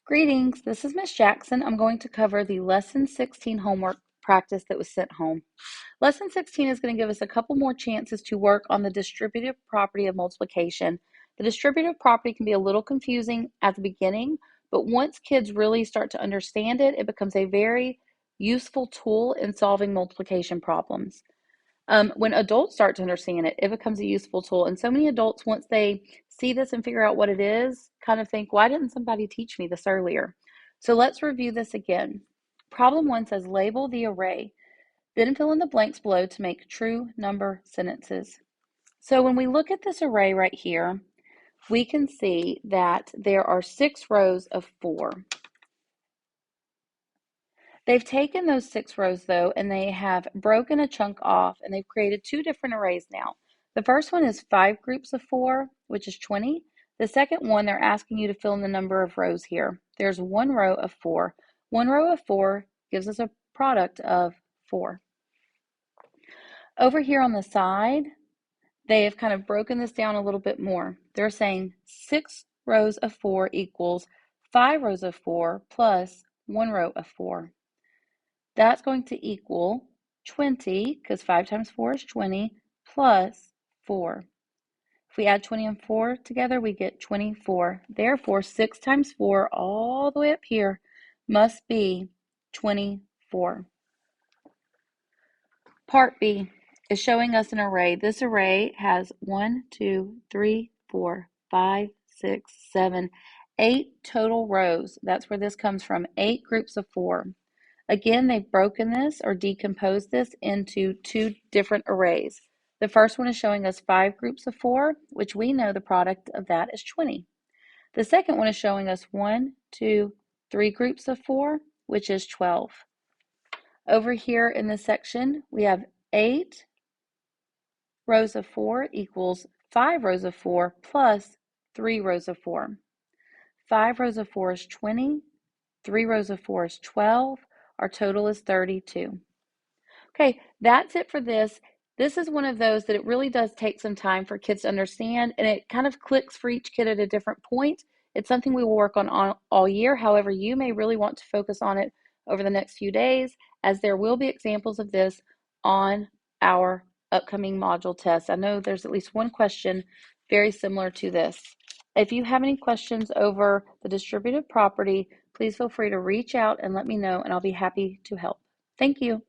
Greetings, this is Miss Jackson. I'm going to cover the Lesson 16 homework practice that was sent home. Lesson 16 is going to give us a couple more chances to work on the distributive property of multiplication. The distributive property can be a little confusing at the beginning, but once kids really start to understand it, it becomes a very useful tool in solving multiplication problems. When adults start to understand it, it becomes a useful tool. And so many adults, once they see this and figure out what it is, kind of think, why didn't somebody teach me this earlier? So let's review this again. Problem 1 says label the array, then fill in the blanks below to make true number sentences. So when we look at this array right here, we can see that there are 6 rows of 4. They've taken those 6 rows though, and they have broken a chunk off, and they've created 2 different arrays now. The first one is 5 groups of 4, which is 20. The second one, they're asking you to fill in the number of rows here. There's 1 row of 4. 1 row of 4 gives us a product of 4. Over here on the side, they have kind of broken this down a little bit more. They're saying 6 rows of 4 equals 5 rows of 4 plus 1 row of 4. That's going to equal 20, because 5 times 4 is 20, plus 4. If we add 20 and 4 together, we get 24. Therefore, 6 times 4 all the way up here must be 24. Part B is showing us an array. This array has 1, 2, 3, 4, 5, 6, 7, 8 total rows. That's where this comes from, 8 groups of 4. Again, they've broken this or decomposed this into 2 different arrays. The first one is showing us 5 groups of 4, which we know the product of that is 20. The second one is showing us 1, 2, 3 groups of 4, which is 12. Over here in this section, we have 8 rows of 4 equals 5 rows of 4 plus 3 rows of 4. 5 rows of 4 is 20. 3 rows of 4 is 12. Our total is 32. Okay, that's it for this. This is one of those that it really does take some time for kids to understand, and it kind of clicks for each kid at a different point. It's something we will work on all year. However, you may really want to focus on it over the next few days, as there will be examples of this on our upcoming module tests. I know there's at least one question very similar to this. If you have any questions over the distributive property, please feel free to reach out and let me know, and I'll be happy to help. Thank you.